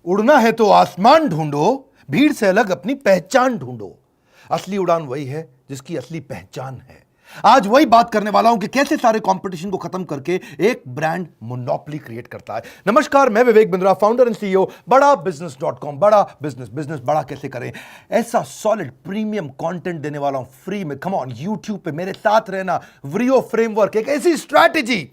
उड़ना है तो आसमान ढूंढो, भीड़ से अलग अपनी पहचान ढूंढो। असली उड़ान वही है जिसकी असली पहचान है। आज वही बात करने वाला हूं कि कैसे सारे कंपटीशन को खत्म करके एक ब्रांड मोनोपोली क्रिएट करता है। नमस्कार, मैं Vivek Bindra, founder and CEO बड़ा बिजनेस.com। बड़ा बिजनेस बड़ा कैसे करें, ऐसा सॉलिड प्रीमियम कंटेंट देने वाला हूं फ्री में। कम ऑन, यूट्यूब पे मेरे साथ रहना। व्रियो फ्रेमवर्क, एक ऐसी स्ट्रैटेजी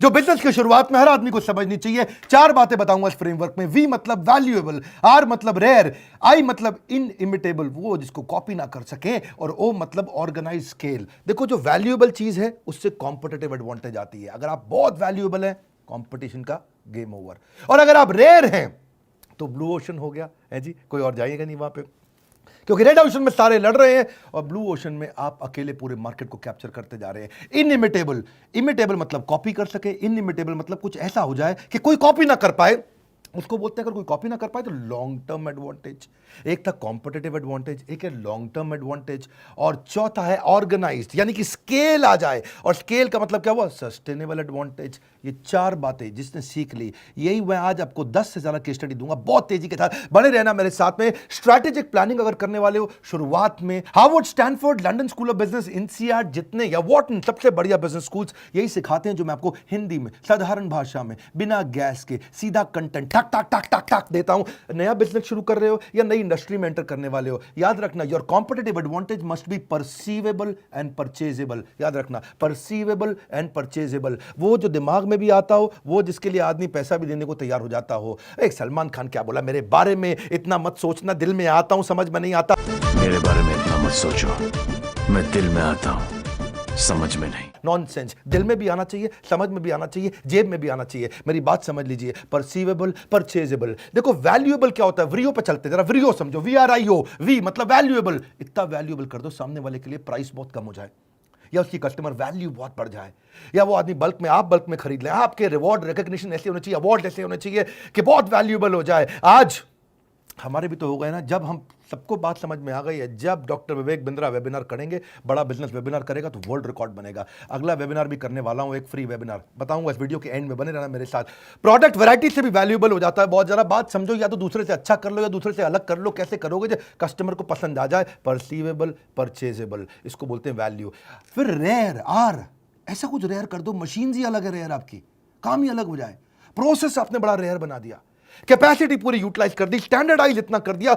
जो बिजनेस की शुरुआत में हर आदमी को समझनी चाहिए। 4 बातें बताऊंगा इस फ्रेमवर्क में। वी मतलब वैल्यूएबल, आर मतलब रेयर, आई मतलब इनइमिटेबल, वो जिसको कॉपी ना कर सके, और ओ मतलब ऑर्गेनाइज स्केल। देखो, जो वैल्यूएबल चीज है उससे कॉम्पिटिटिव एडवांटेज आती है। अगर आप बहुत वैल्यूएबल हैं, कंपटीशन का गेम ओवर। और अगर आप रेयर हैं तो ब्लू ओशन हो गया है जी, कोई और जाइएगा नहीं वहां पे, क्योंकि रेड ओशन में सारे लड़ रहे हैं और ब्लू ओशन में आप अकेले पूरे मार्केट को कैप्चर करते जा रहे हैं। इनइमिटेबल, इमिटेबल मतलब कॉपी कर सके, इनइमिटेबल मतलब कुछ ऐसा हो जाए कि कोई कॉपी ना कर पाए, उसको बोलते हैं। अगर कोई कॉपी ना कर पाए तो लॉन्ग टर्म एडवांटेज। एक था कॉम्पिटिटिव एडवांटेज, एक है लॉन्ग टर्म एडवांटेज, और चौथा है ऑर्गेनाइज्ड, यानी कि स्केल आ जाए। और स्केल का मतलब क्या हुआ? Sustainable advantage. ये 4 बातें जिसने सीख ली, यही मैं आज आपको 10 से ज्यादा केस स्टडी दूंगा। बहुत तेजी के साथ बने रहना मेरे साथ में। स्ट्रैटेजिक प्लानिंग अगर करने वाले हो, शुरुआत में Harvard, Stanford, London School of business, INSEAD, जितने या वॉटन सबसे बढ़िया बिजनेस स्कूल्स यही सिखाते हैं, जो मैं आपको हिंदी में साधारण भाषा में बिना गैस के सीधा कंटेंट टक टक टक टक टक देता हूं। नया बिजनेस शुरू कर रहे हो या नई इंडस्ट्री में एंटर करने वाले हो, याद रखना, your competitive advantage must be perceivable and purchasable. याद रखना, परसीवेबल एंड परचेजेबल, वो जो दिमाग में भी आता हो, वो जिसके लिए आदमी पैसा भी देने को तैयार हो जाता हो। एक सलमान खान क्या बोला मेरे बारे में? इतना मत सोचना, दिल में आता हूं, समझ में नहीं आता। मेरे बारे में इतना मत सोचो, मैं दिल में आता हूं, समझ में नहीं। नॉनसेंस। दिल में भी आना चाहिए, समझ में भी आना चाहिए, जेब में भी आना चाहिए। मेरी बात समझ लीजिए। परसीवेबल, परचेजेबल। देखो, वैल्यूएबल क्या होता है? व्रियो पे चलते, जरा व्रियो समझो। VRIO, वी मतलब वैल्यूएबल। इतना वैल्यूएबल कर दो सामने वाले के लिए प्राइस बहुत कम हो जाए, या उसकी कस्टमर वैल्यू बहुत बढ़ जाए, या वो आदमी बल्क में, आप बल्क में खरीद लें। आपके रिवॉर्ड, रिकॉग्निशन ऐसे होने चाहिए, अवार्ड ऐसे होने चाहिए कि बहुत वैल्यूएबल हो जाए। आज हमारे भी तो हो गए ना, जब हम सबको बात समझ में आ गई है, जब डॉक्टर विवेक बिंद्रा वेबिनार करेंगे, बड़ा बिजनेस वेबिनार करेगा तो वर्ल्ड रिकॉर्ड बनेगा। अगला वेबिनार भी करने वाला हूं, एक फ्री वेबिनार बताऊंगा, इस वीडियो के एंड में बने रहना मेरे साथ। प्रोडक्ट वैरायटी से भी वैल्यूएबल हो जाता है बहुत। जरा बात समझो, या तो दूसरे से अच्छा कर लो या दूसरे से अलग कर लो। कैसे करोगे जो कस्टमर को पसंद आ जाए? परसीवेबल, परचेजेबल, इसको बोलते हैं वैल्यू। फिर रेयर, आर, ऐसा कुछ रेयर कर दो, मशीन ही अलग है रेयर, आपकी काम ही अलग हो जाए। प्रोसेस आपने बड़ा रेयर बना दिया, कैपेसिटी पूरी यूटिलाइज कर दी, स्टैंडर्डाइज इतना कर दिया,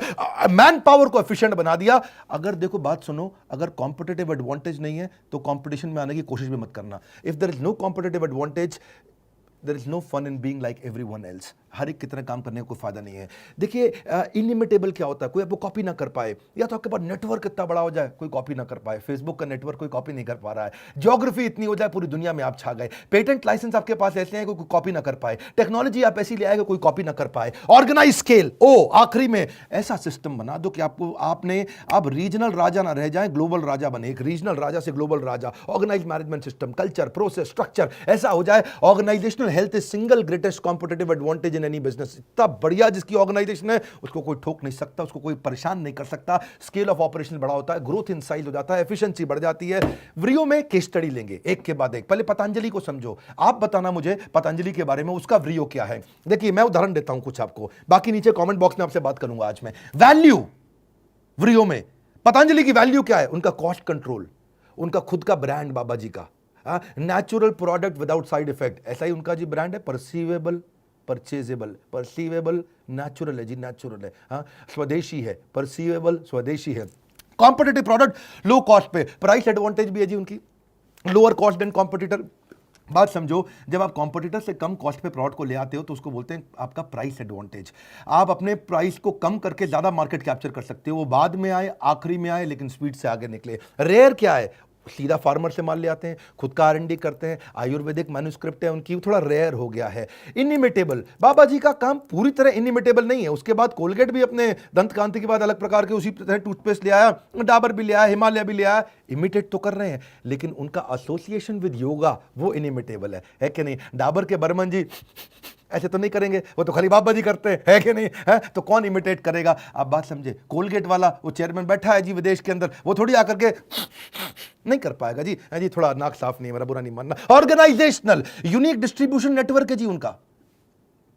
मैन पावर को एफिशिएंट बना दिया। अगर देखो, बात सुनो, अगर कॉम्पिटिटिव एडवांटेज नहीं है तो कंपटीशन में आने की कोशिश भी मत करना। If there is no competitive advantage, there is no fun in being like everyone else. हर एक की तरह काम करने का कोई फायदा नहीं है। देखिए, इनइमिटेबल क्या होता है? कोई आपको कॉपी ना कर पाए, या तो आपके पास नेटवर्क इतना बड़ा हो जाए कोई कॉपी ना कर पाए। फेसबुक का नेटवर्क कोई कॉपी नहीं कर पा रहा है। ज्योग्राफी इतनी हो जाए पूरी दुनिया में आप छा गए। पेटेंट लाइसेंस आपके पास ऐसे हैं कोई कॉपी ना कर पाए। टेक्नोलॉजी आप ऐसी ले आएगा कोई कॉपी ना कर पाए। ऑर्गेनाइज स्केल, ओ आखिरी में ऐसा सिस्टम बना दो कि आप रीजनल राजा ना रह जाए, ग्लोबल राजा बने। एक रीजनल राजा से ग्लोबल राजा। Organize management system, culture, process, structure ऐसा हो जाए। Organizational health is single greatest competitive advantage in any business. इतना बढ़िया जिसकी ऑर्गेनाइजेशन है, उसको कोई ठोक नहीं सकता, उसको कोई परेशान नहीं कर सकता। स्केल ऑफ ऑपरेशन बड़ा होता है, ग्रोथ इन साइज हो जाता है, एफिशिएंसी बढ़ जाती है। व्रियो में केस स्टडी लेंगे एक के बाद एक। पहले पतंजलि को समझो, आप बताना मुझे पतंजलि के बारे में, उसका व्रियो क्या है। देखिए, मैं उदाहरण देता हूं कुछ आपको, बाकी नीचे कमेंट बॉक्स में आपसे बात करूंगा आज मैं। वैल्यू व्रियो में पतंजलि की वैल्यू क्या है? उनका कॉस्ट कंट्रोल, उनका खुद का ब्रांड बाबा जी का, natural product without side effect, ऐसा ही उनका जी ब्रांड है। परसीवेबल, परचेजेबल, परसीवेबल नेचुरल है जी, नेचुरल है। हाँ, स्वदेशी है, परसीवेबल स्वदेशी है। कॉम्पिटिटिव प्रोडक्ट लो कॉस्ट पे, प्राइस एडवांटेज भी है जी उनकी, लोअर कॉस्ट देन कॉम्पिटिटर। बात समझो, जब आप कॉम्पिटिटर से कम कॉस्ट पे प्रोडक्ट को ले आते हो तो उसको बोलते हैं आपका प्राइस एडवांटेज। आप अपने प्राइस को कम करके ज्यादा मार्केट कैप्चर कर सकते हो। वो बाद में आए, आखिरी में आए, लेकिन स्पीड से आगे निकले। रेयर क्या है? सीधा फार्मर से माल ले आते हैं, खुद का R&D करते हैं, आयुर्वेदिक मैन्युस्क्रिप्ट है उनकी, थोड़ा रेयर हो गया है। इनइमिटेबल, बाबा जी का काम पूरी तरह इनइमिटेबल नहीं है। उसके बाद कोलगेट भी अपने दंत कांति के बाद अलग प्रकार के उसी तरह टूथपेस्ट ले आया, डाबर भी ले आया, हिमालय भी ले आया। इमिटेट तो कर रहे हैं, लेकिन उनका एसोसिएशन विद योगा वो इनइमिटेबल है कि नहीं? डाबर के बर्मन जी ऐसे तो नहीं करेंगे, वो तो खाली बाबा जी करते हैं, है कि नहीं? है तो कौन इमिटेट करेगा? आप बात समझे। कोलगेट वाला वो चेयरमैन बैठा है जी विदेश के अंदर, वो थोड़ी आकर के नहीं कर पाएगा जी। है जी, थोड़ा नाक साफ नहीं है, मेरा बुरा नहीं मानना। ऑर्गेनाइजेशनल यूनिक डिस्ट्रीब्यूशन नेटवर्क है जी उनका।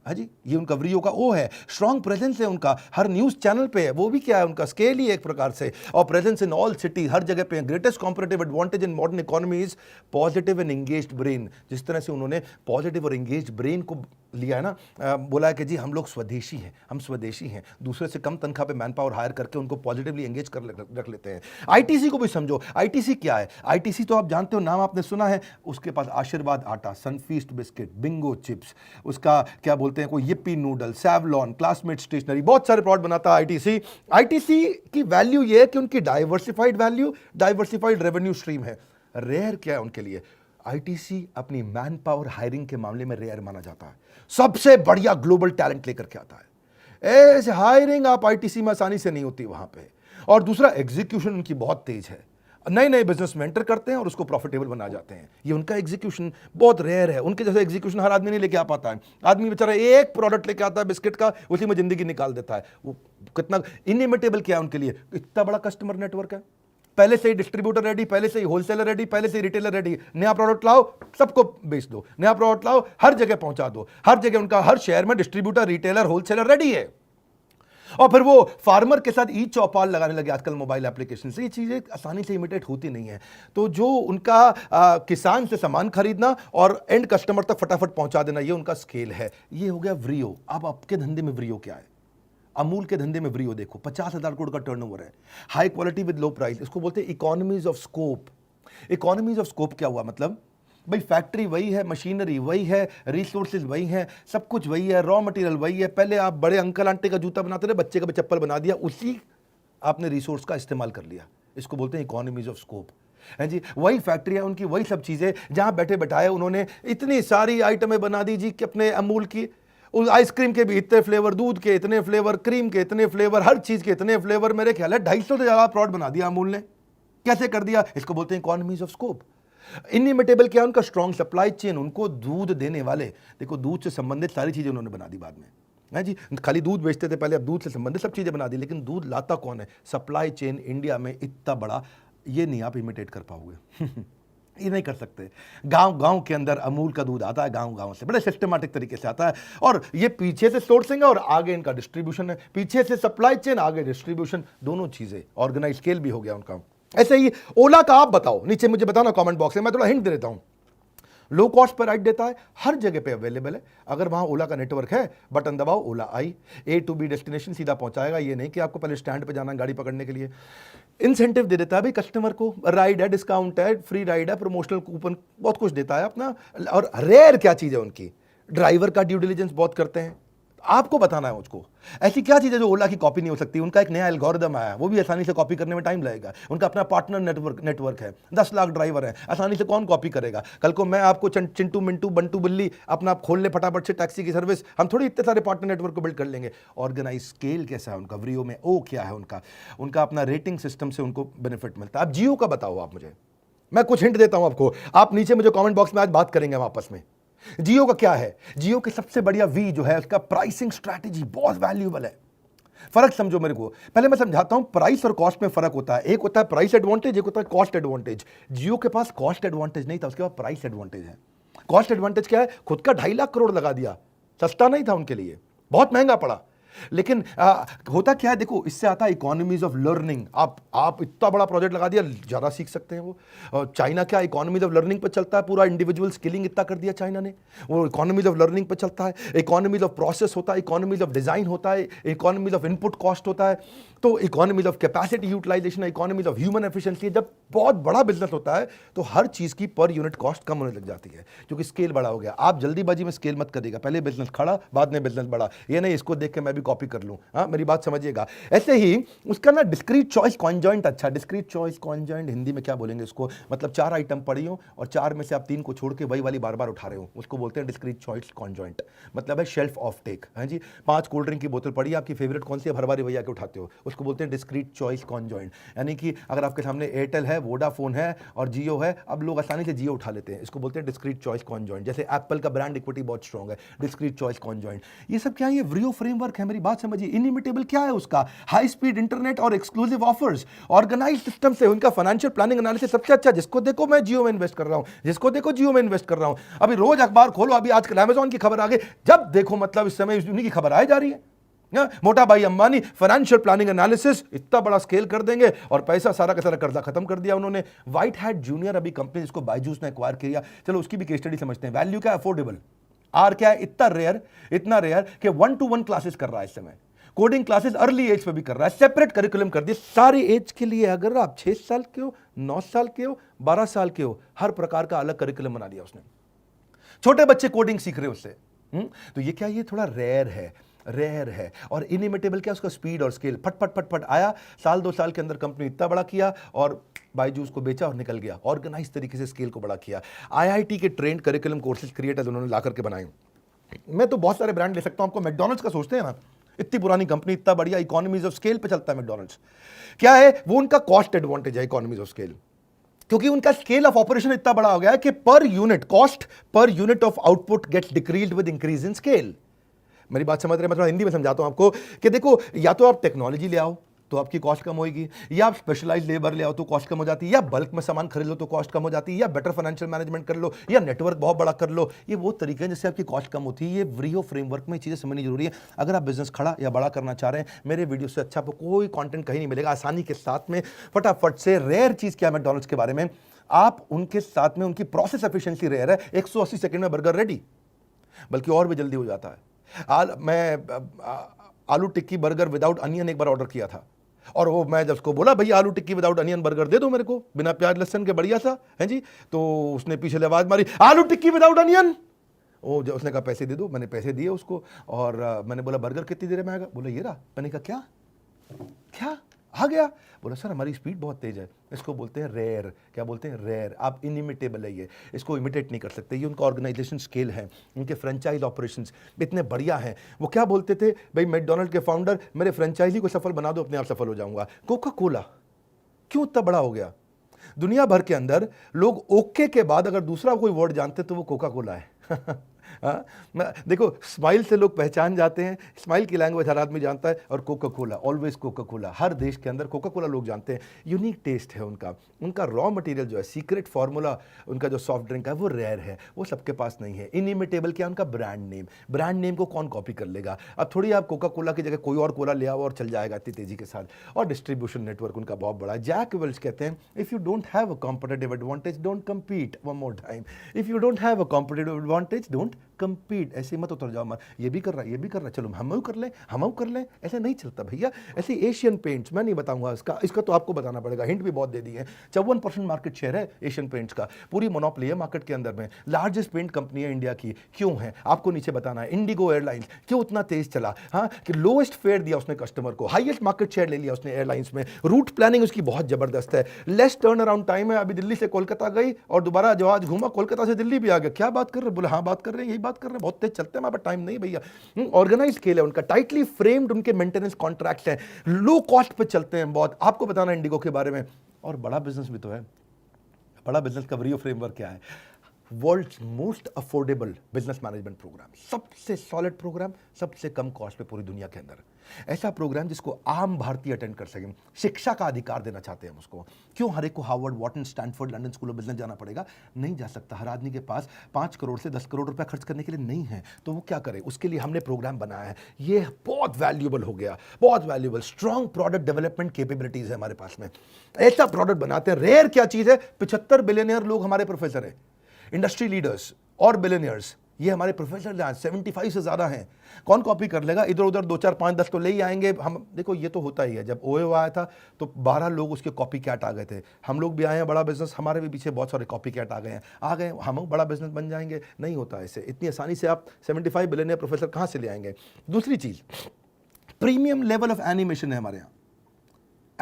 हाँ जी, ये उनका व्रियो का ओ है, स्ट्रॉन्ग प्रेजेंस है उनका, हर न्यूज़ चैनल पे है, वो भी क्या है उनका स्केल ही एक प्रकार से, और प्रेजेंस इन ऑल सिटी, हर जगह पे। Greatest competitive advantage in modern economy is positive and engaged brain. जिस तरह से उन्होंने पॉजिटिव और एंगेज्ड ब्रेन को लिया है ना, बोला है कि जी हम लोग स्वदेशी हैं, हम स्वदेशी हैं, दूसरे से कम तनख्वाह पे मैन पावर हायर करके उनको पॉजिटिवली एंगेज कर रख लेते हैं। आईटीसी को भी समझो, आईटीसी क्या है? आईटीसी तो आप जानते हो, नाम आपने सुना है, उसके पास आशीर्वाद आटा, सनफीस्ट बिस्किट, बिंगो चिप्स, उसका क्या बोलते हैं, कोई yippee noodle, Savlon, Classmate stationery, बहुत सारे प्रोडक्ट बनाता है आईटीसी। आईटीसी की वैल्यू ये है कि उनकी diversified value, diversified revenue stream है। रेयर क्या है उनके लिए? आईटीसी अपनी मैन पावर हायरिंग के मामले में रेयर माना जाता है, सबसे बढ़िया ग्लोबल टैलेंट लेकर के आता है। ऐसे हायरिंग आप आईटीसी में आसानी से नहीं होती वहां पे। और दूसरा, एग्जीक्यूशन उनकी बहुत तेज है, नए नए बिजनेस में एंटर करते हैं और उसको प्रॉफिटेबल बना जाते हैं। ये उनका एग्जीक्यूशन बहुत रेयर है, उनके जैसे एग्जीक्यूशन हर आदमी नहीं लेके आ पाता है। आदमी बेचारा एक प्रोडक्ट लेके आता है बिस्किट का, उसी में जिंदगी निकाल देता है। वो कितना इनइमिटेबल क्या है उनके लिए, इतना बड़ा कस्टमर नेटवर्क है, पहले से ही डिस्ट्रीब्यूटर रेडी, पहले से ही होलसेलर रेडी, पहले से ही रिटेलर रेडी। नया प्रोडक्ट लाओ, सबको बेच दो, नया प्रोडक्ट लाओ, हर जगह पहुंचा दो, हर जगह उनका हर शहर में डिस्ट्रीब्यूटर, रिटेलर, होलसेलर रेडी है। और फिर वो फार्मर के साथ ई चौपाल लगाने लगे आजकल मोबाइल एप्लीकेशन से। ये चीजें आसानी से इमिटेट होती नहीं है। तो जो उनका किसान से सामान खरीदना और एंड कस्टमर तक फटाफट पहुंचा देना, ये उनका स्केल है। ये हो गया व्रियो। अब आपके धंधे में व्रियो क्या है? अमूल के धंधे में व्रियो देखो, 50,000 करोड़ का टर्नओवर है, high quality with low price. इसको बोलते हैं economies of scope. Economies of scope क्या हुआ? मतलब भाई फैक्ट्री वही है, मशीनरी वही है, रिसोर्सेज वही है, सब कुछ वही है, रॉ मटेरियल वही है। पहले आप बड़े अंकल आंटी का जूता बनाते थे, बच्चे का भी चप्पल बना दिया, उसी आपने रिसोर्स का इस्तेमाल कर लिया। इसको बोलते हैं इकोनॉमीज ऑफ स्कोप, है जी। वही फैक्ट्री है उनकी, वही सब चीज़ें, जहाँ बैठे बैठाए उन्होंने इतनी सारी आइटमें बना दी जी कि अपने अमूल की, उस आइसक्रीम के भी इतने फ्लेवर, दूध के इतने फ्लेवर, क्रीम के इतने फ्लेवर, हर चीज़ के इतने फ्लेवर। मेरे ख्याल है 250 से ज़्यादा प्रोडक्ट बना दिया अमूल ने। कैसे कर दिया? इसको बोलते हैं इकोनॉमीज ऑफ स्कोप। इनइमिटेबल क्या? उनका स्ट्रॉन्ग सप्लाई चेन, उनको दूध देने वाले, देखो दूध से संबंधित सारी चीज़ें उन्होंने बना दी बाद में, है जी। खाली दूध बेचते थे पहले, अब दूध से संबंधित सब चीज़ें बना दी। लेकिन दूध लाता कौन है? सप्लाई चेन इंडिया में इतना बड़ा, ये नहीं आप इमिटेट कर पाओगे। ये नहीं कर सकते। गांव गांव के अंदर अमूल का दूध आता है, गांव गांव से बड़े सिस्टमैटिक तरीके से आता है। और ये पीछे से सोर्सिंग है और आगे इनका डिस्ट्रीब्यूशन है, पीछे से सप्लाई चेन, आगे डिस्ट्रीब्यूशन, दोनों चीज़ें। ऑर्गेनाइज स्केल भी हो गया उनका। ऐसे ही ओला का आप बताओ, नीचे मुझे बताना कमेंट बॉक्स में, मैं थोड़ा हिंट दे देता हूं। लो कॉस्ट पर राइड देता है, हर जगह पे अवेलेबल है। अगर वहां ओला का नेटवर्क है, बटन दबाओ, ओला आई, A to B डेस्टिनेशन सीधा पहुंचाएगा। ये नहीं कि आपको पहले स्टैंड पे जाना है गाड़ी पकड़ने के लिए। इंसेंटिव दे देता है भाई कस्टमर को, राइड है, डिस्काउंट है, फ्री राइड है, प्रमोशनल कूपन, बहुत कुछ देता है अपना। और रेयर क्या चीज़ है उनकी? ड्राइवर का ड्यू डिलिजेंस बहुत करते हैं, आपको बताना है मुझको। ऐसी क्या चीज़ है जो ओला की कॉपी नहीं हो सकती? उनका एक नया एल्गोरिदम आया, वो भी आसानी से कॉपी करने में टाइम लगेगा। उनका अपना पार्टनर नेटवर्क है, 10 लाख ड्राइवर हैं, आसानी से कौन कॉपी करेगा? कल को मैं आपको चिंटू मिंटू बंटू बिल्ली अपना खोल ले फटाफट से टैक्सी की सर्विस, हम थोड़ी इतने सारे पार्टनर नेटवर्क को बिल्ड कर लेंगे। ऑर्गेनाइज स्केल कैसा है उनका? व्रियो में ओ क्या है उनका? उनका अपना रेटिंग सिस्टम से उनको बेनिफिट मिलता है। अब जियो का बताओ आप मुझे, मैं कुछ हिंट देता हूं आपको, आप नीचे मुझे कॉमेंट बॉक्स में आज बात करेंगे हम आपस में। जियो का क्या है? जियो की सबसे बढ़िया वी जो है, उसका प्राइसिंग स्ट्रैटेजी बहुत वैल्यूएबल है। फर्क समझो मेरे को, पहले मैं समझाता हूं। प्राइस और कॉस्ट में फर्क होता है। एक होता है प्राइस एडवांटेज, एक होता है कॉस्ट एडवांटेज। जियो के पास कॉस्ट एडवांटेज नहीं था, उसके पास प्राइस एडवांटेज है। कॉस्ट एडवांटेज क्या है? खुद का 2.5 लाख करोड़ लगा दिया, सस्ता नहीं था उनके लिए, बहुत महंगा पड़ा। लेकिन होता क्या है देखो, इससे आता है इकोनॉमीज ऑफ लर्निंग। आप इतना बड़ा प्रोजेक्ट लगा दिया, ज़्यादा सीख सकते हैं वो। चाइना क्या इकोनॉमीज ऑफ लर्निंग पर चलता है, पूरा इंडिविजुअल स्किलिंग इतना कर दिया चाइना ने, वो इकोनॉमीज ऑफ लर्निंग पर चलता है। इकोनॉमीज ऑफ प्रोसेस होता है, इकोनॉमीज ऑफ डिज़ाइन होता है, इकोनॉमीज ऑफ इनपुट कॉस्ट होता है, तो economies of capacity utilisation, economies of human efficiency. जब बहुत बड़ा बिजनेस होता है तो हर चीज़ की पर यूनिट कॉस्ट कम होने लग जाती है, क्योंकि स्केल बड़ा हो गया। आप जल्दीबाजी में स्केल मत करिएगा, पहले बिजनेस खड़ा बाद में बिजनेस बड़ा, ये नहीं इसको देख के मैं भी कॉपी कर लूँ। हाँ, मेरी बात समझिएगा। ऐसे ही उसका ना डिस्क्रीट चॉइस कॉन्जॉइंट, अच्छा डिस्क्रीट चॉइस कॉन्जॉइंट हिंदी में क्या बोलेंगे इसको? मतलब 4 आइटम पड़ी हो और 4 में से आप 3 को छोड़ के वही वाली बार बार उठा रहे हो, उसको बोलते हैं डिस्क्रीट चॉइस कॉन्जॉइंट। मतलब है शेल्फ ऑफ टेक। हाँ जी, 5 कोल्ड ड्रिंक की बोतल पड़ी, आपकी फेवरेट कौन सी है? भरवारी भैया के उठाते हो, उसको बोलते हैं डिस्क्रीट चॉइस कॉन्जॉइंट। यानी कि अगर आपके सामने एयरटेल है, वोडाफोन है और जियो है, अब लोग आसानी से जियो उठा लेते हैं, इसको बोलते हैं डिस्क्रीट चॉइस कॉन्जॉइंट। जैसे एप्पल का ब्रांड इक्विटी बहुत स्ट्रॉन्ग है, डिस्क्रीट चॉइस कॉन्जॉइंट। ये सब क्या है? ये व्रियो फ्रेमवर्क है। मेरी बात समझिए, इनिमिटेबल क्या है उसका? हाई स्पीड इंटरनेट और एक्सक्लूसिव ऑफर्स, ऑर्गेनाइज सिस्टम से उनका फाइनेंशियल प्लानिंग एनालिसिस सबसे अच्छा। जिसको देखो मैं जियो में इन्वेस्ट कर रहा हूं, जिसको देखो जियो में इन्वेस्ट कर रहा हूं। अभी रोज अखबार खोलो, अभी आजकल अमेजॉन की खबर आ गई, जब देखो मतलब इस समय उन्हीं की खबर आई जा रही है। मोटा भाई अंबानी फाइनेंशियल प्लानिंग एनालिसिस इतना बड़ा स्केल कर देंगे और पैसा सारा का सारा कर्जा खत्म कर दिया उन्होंने। व्हाइट हैट जूनियर अभी कंपनी जिसको बायजूस ने एक्वायर किया, चलो उसकी भी केस स्टडी समझते हैं। वैल्यू क्या है? अफोर्डेबल। आर क्या है? इतना रेयर कि 1-to-1 क्लासेस कर रहा है इस समय। कोडिंग क्लासेस अर्ली एज पे भी कर रहा है, सेपरेट करिकुलम कर दिया सारी एज के लिए। अगर आप 6 साल के हो, 9 साल के हो, 12 साल के हो, हर प्रकार का अलग करिकुलम बना दिया उसने। छोटे बच्चे कोडिंग सीख रहे उससे। तो ये क्या, ये थोड़ा रेयर है। और इनिमिटेबल क्या, उसका स्पीड और स्केल। फट फट फट फट आया, साल 2 साल के अंदर कंपनी इतना बड़ा किया और बायजूस को बेचा और निकल गया। ऑर्गेनाइज तरीके से स्केल को बड़ा किया। आईआईटी के ट्रेंड करिकुलम कोर्सेज क्रिएटर्स उन्होंने ला करके बनाए। मैं तो बहुत सारे ब्रांड ले सकता हूं आपको। मैकडॉनल्ड्स का सोचते हैं ना, इतनी पुरानी कंपनी, इतना बढ़िया, इकोनॉमीज ऑफ स्केल पे चलता है मैकडॉनल्ड्स। क्या है वो? उनका कॉस्ट एडवांटेज है, इकोनॉमीज ऑफ स्केल। क्योंकि उनका स्केल ऑफ ऑपरेशन इतना बड़ा हो गया है कि per unit cost, per unit of output gets decreased with increase in scale. मेरी बात समझ रहे हैं? मैं थोड़ा हिंदी में समझाता हूं आपको कि देखो, या तो आप टेक्नोलॉजी ले आओ तो आपकी कॉस्ट कम होगी, या आप स्पेशलाइज लेबर ले आओ तो कॉस्ट कम हो जाती है, या बल्क में सामान खरीद लो तो कॉस्ट कम हो जाती है, या बेटर फाइनेंशियल मैनेजमेंट कर लो, या नेटवर्क बहुत बड़ा कर लो। ये वो तरीके हैं जिससे आपकी कॉस्ट कम होती है। ये व्रियो फ्रेमवर्क में चीज़ें समझनी जरूरी है। अगर आप बिजनेस खड़ा या बड़ा करना चाह रहे हैं, मेरे वीडियो से अच्छा आपको कोई कंटेंट कहीं नहीं मिलेगा। आसानी के साथ में फटाफट से, रेयर चीज़ क्या है मैकडॉनल्ड्स के बारे में, आप उनके साथ में उनकी प्रोसेस एफिशिएंसी रेयर है। 180 सेकंड में बर्गर रेडी, बल्कि और भी जल्दी हो जाता है। मैं आलू टिक्की बर्गर विदाउट अनियन एक बार ऑर्डर किया था, और वो मैं जब उसको बोला भैया आलू टिक्की विदाउट अनियन बर्गर दे दो मेरे को, बिना प्याज लहसुन के, बढ़िया सा है जी, तो उसने पीछे से आवाज मारी, आलू टिक्की विदाउट अनियन। वो जब उसने कहा पैसे दे दो, मैंने पैसे दिए उसको, और मैंने बोला बर्गर कितनी देर में आएगा? बोला ये रहा। मैंने कहा क्या क्या आ गया? बोला सर हमारी स्पीड बहुत तेज है। इसको बोलते हैं रेयर। क्या बोलते हैं? रेयर। आप इनिमिटेबल है ये, इसको इमिटेट नहीं कर सकते। ये उनका ऑर्गेनाइजेशन स्केल है, उनके फ्रेंचाइज ऑपरेशंस इतने बढ़िया हैं। वो क्या बोलते थे भाई मैकडॉनल्ड के फाउंडर, मेरे फ्रेंचाइजी को सफल बना दो, अपने आप सफल हो जाऊंगा। कोका कोला क्यों इतना बड़ा हो गया? दुनिया भर के अंदर लोग ओके के बाद अगर दूसरा कोई वर्ड जानते तो वो कोका कोला है। देखो, स्माइल से लोग पहचान जाते हैं, स्माइल की लैंग्वेज हर आदमी जानता है, और Coca Cola, always Coca Cola, हर देश के अंदर कोका कोला लोग जानते हैं। यूनिक टेस्ट है उनका रॉ मटेरियल जो है, सीक्रेट फार्मूला, उनका जो सॉफ्ट ड्रिंक है वो रेयर है, वो सबके पास नहीं है। इनिमिटेबल क्या? उनका ब्रांड नेम को कौन कॉपी कर लेगा? अब थोड़ी आप कोका कोला की जगह कोई और कोला ले आओ और चल जाएगा इतनी तेजी के साथ। और डिस्ट्रीब्यूशन नेटवर्क उनका बहुत बड़ा है। जैक वेल्च कहते हैं, if you don't have a competitive advantage don't compete. One more time, if you don't have a competitive advantage don't compete. ऐसे मत उतर जाओ, ये भी कर रहा है, चलो हम कर लें, ऐसे नहीं चलता भैया। ऐसे एशियन पेंट्स, मैं नहीं बताऊंगा इसका तो आपको बताना पड़ेगा, हिंट भी बहुत दे दी है। 54% मार्केट शेयर है एशियन पेंट्स का, पूरी मोनोपोली है मार्केट के अंदर में। लार्जेस्ट पेंट कंपनी है इंडिया की। क्यों है आपको नीचे बताना है। इंडिगो एयरलाइंस क्यों इतना तेज चला? हाँ, कि लोएस्ट फेयर दिया उसने कस्टमर को, हाईएस्ट मार्केट शेयर ले लिया उसने एयरलाइंस में। रूट प्लानिंग उसकी बहुत जबरदस्त है, लेस टर्न अराउंड टाइम है। अभी दिल्ली से कोलकाता गई और दोबारा जो आज घूमा कोलकाता से दिल्ली भी आ गया। क्या बात कर रहे? बोले हाँ बात कर रहे हैं, यही बात कर रहे हैं, बहुत तेज चलते हैं, हमारे पास टाइम नहीं भैया। ऑर्गेनाइज खेल है उनका, टाइटली फ्रेम्ड उनके मेंटेनेंस कॉन्ट्रैक्ट्स हैं, लो कॉस्ट पे चलते हैं बहुत। आपको बताना इंडिगो के बारे में। और बड़ा बिजनेस भी तो है। बड़ा बिजनेस का व्रियो फ्रेमवर्क क्या है? World's most affordable business management programme, सबसे सॉलिड प्रोग्राम, सबसे कम कॉस्ट पे पूरी दुनिया के अंदर। ऐसा प्रोग्राम जिसको आम भारतीय अटेंड कर सकें। शिक्षा का अधिकार देना चाहते हैं हम उसको। क्यों हर एक को Harvard, Wharton, Stanford, London School of Business जाना पड़ेगा? नहीं जा सकता। हर आदमी के पास 5 करोड़ से 10 करोड़ रुपया खर्च करने के लिए नहीं है, तो वो क्या करे? उसके लिए हमने प्रोग्राम बनाया है। ये बहुत वैल्यूएबल हो गया, बहुत valuable. Strong product development capabilities है हमारे पास में। ऐसा प्रोडक्ट बनाते हैं। रेयर क्या चीज है? 75 बिलियनियर लोग हमारे प्रोफेसर है, इंडस्ट्री लीडर्स और बिलियनियर्स, ये हमारे प्रोफेसर 75 से ज्यादा हैं। कौन कॉपी कर लेगा? इधर उधर 2 4 5 10 तो ले ही आएंगे हम। देखो ये तो होता ही है। जब ओयो आया था तो 12 लोग उसके कॉपी कैट आ गए थे। हम लोग भी आए हैं, बड़ा बिजनेस, हमारे भी पीछे बहुत सारे कॉपी कैट आ गए हम बड़ा बिजनेस बन जाएंगे। नहीं होता ऐसे, इतनी आसानी से आप 75 बिलियनियर प्रोफेसर कहां से ले आएंगे? दूसरी चीज, प्रीमियम लेवल ऑफ एनिमेशन है हमारे यहाँ।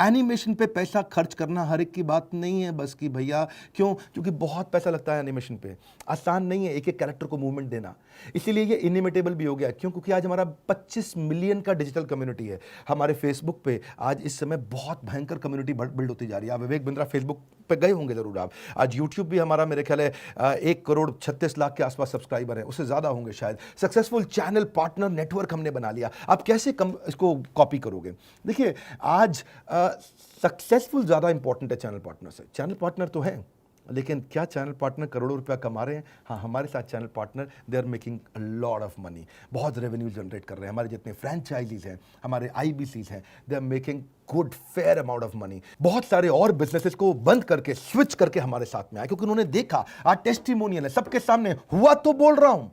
एनिमेशन पे पैसा खर्च करना हर एक की बात नहीं है बस की भैया। क्यों? क्योंकि बहुत पैसा लगता है एनिमेशन पे, आसान नहीं है एक एक कैरेक्टर को मूवमेंट देना। इसीलिए ये इनिमिटेबल भी हो गया। क्यों? क्योंकि आज हमारा 25 मिलियन का डिजिटल कम्युनिटी है। हमारे फेसबुक पे आज इस समय बहुत भयंकर कम्युनिटी बिल्ड होती जा रही है। आप विवेक बिंद्रा फेसबुक पे गए होंगे जरूर आप। आज यूट्यूब भी हमारा मेरे ख्याल है 1,36,00,000 के आसपास सब्सक्राइबर है, उससे ज़्यादा होंगे शायद। सक्सेसफुल चैनल पार्टनर नेटवर्क हमने बना लिया। आप कैसे इसको कॉपी करोगे? देखिए आज सक्सेसफुल ज़्यादा इंपॉर्टेंट है चैनल पार्टनर से। चैनल पार्टनर तो है, लेकिन क्या चैनल पार्टनर करोड़ों रुपया कमा रहे हैं? हाँ, हमारे साथ channel partner they are making a lot of money, बहुत रेवेन्यू जनरेट कर रहे हैं। हमारे जितने फ्रेंचाइजीज हैं, हमारे आईबीसीज हैं, they are making good fair amount of money. बहुत सारे और बिजनेसेस को बंद करके स्विच करके हमारे साथ में आए, क्योंकि उन्होंने देखा आज टेस्टिमोनियल है सबके सामने, हुआ तो बोल रहा हूं,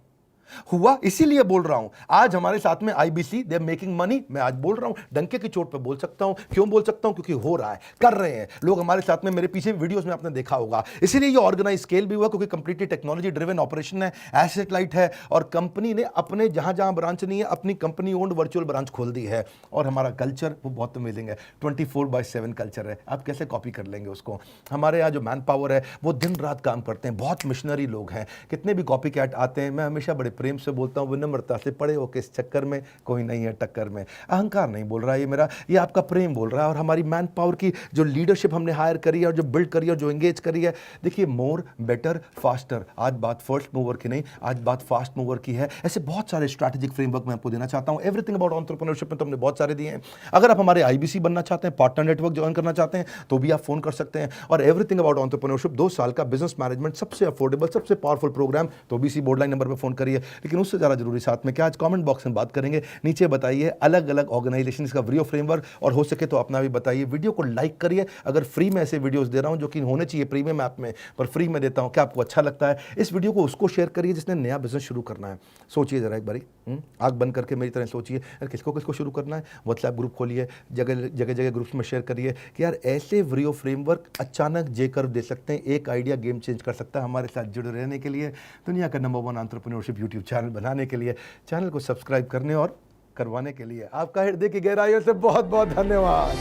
हुआ इसीलिए बोल रहा हूं। आज हमारे साथ में IBC, they are making money. मैं आज बोल रहा हूं, डंके की चोट पे बोल सकता हूं। क्यों बोल सकता हूं? क्योंकि हो रहा है, कर रहे हैं लोग हमारे साथ में। मेरे पीछे वीडियोस में आपने देखा होगा। इसीलिए ये ऑर्गेनाइज स्केल भी हुआ, क्योंकि कंप्लीटली टेक्नोलॉजी ड्रिवन ऑपरेशन है, एसेट लाइट है, और कंपनी ने अपने जहां जहां ब्रांच नहीं है अपनी कंपनी ओन्ड वर्चुअल ब्रांच खोल दी है। और हमारा कल्चर वो बहुत अमेजिंग है, 24/7 कल्चर है। आप कैसे कॉपी कर लेंगे उसको? हमारे यहाँ जो मैन पावर है वो दिन रात काम करते हैं, बहुत मिशनरी लोग हैं। कितने भी कॉपी कैट आते हैं, मैं हमेशा बड़े प्रेम से बोलता हूँ, विनम्रता से, पड़े हो के इस चक्कर में कोई नहीं है टक्कर में। अहंकार नहीं बोल रहा है ये मेरा, ये आपका प्रेम बोल रहा है। और हमारी मैन पावर की जो लीडरशिप हमने हायर करी है और जो बिल्ड करी है और जो एंगेज करी है, देखिए मोर बेटर फास्टर। आज बात फर्स्ट मूवर की नहीं, आज बात फास्ट मूवर की है। ऐसे बहुत सारे स्ट्रैटेजिक फ्रेमवर्क मैं आपको देना चाहता हूँ। एवरीथिंग अबाउट एंटरप्रेन्योरशिप में तो हमने बहुत सारे दिए हैं। अगर आप हमारे आईबीसी बनना चाहते हैं, पार्टनर नेटवर्क ज्वाइन करना चाहते हैं, तो भी आप फोन कर सकते हैं। और एवरीथिंग अबाउट एंटरप्रेन्योरशिप 2 साल का बिजनेस मैनेजमेंट, सबसे अफोर्डेबल, सबसे पावरफुल प्रोग्राम, तो बीसी बोर्ड लाइन नंबर पर फोन करिए। लेकिन उससे ज़्यादा जरूरी साथ में क्या, आज कमेंट बॉक्स में बात करेंगे। नीचे बताइए अलग अलग ऑर्गेनाइजेशन का व्रियो फ्रेमवर्क, और हो सके तो अपना भी बताइए। वीडियो को लाइक करिए। अगर फ्री में ऐसे वीडियोस दे रहा हूं जो कि होने चाहिए प्रीमियम ऐप में, पर फ्री में देता हूं, क्या आपको अच्छा लगता है? इस वीडियो को उसको शेयर करिए जिसने नया बिजनेस शुरू करना है। सोचिए जरा एक बारी, आंख बंद करके मेरी तरह सोचिए, यार किसको किसको शुरू करना है। व्हाट्सएप ग्रुप खोलिए, जगह जगह ग्रुप्स में शेयर करिए कि यार ऐसे व्रियो फ्रेमवर्क अचानक जे कर्व दे सकते हैं, एक आइडिया गेम चेंज कर सकता है। हमारे साथ जुड़े रहने के लिए, दुनिया का नंबर 1 एंटरप्रेन्योरशिप यूट्यूब चैनल बनाने के लिए, चैनल को सब्सक्राइब करने और करवाने के लिए आपका हृदय की गहराइयों से बहुत बहुत धन्यवाद।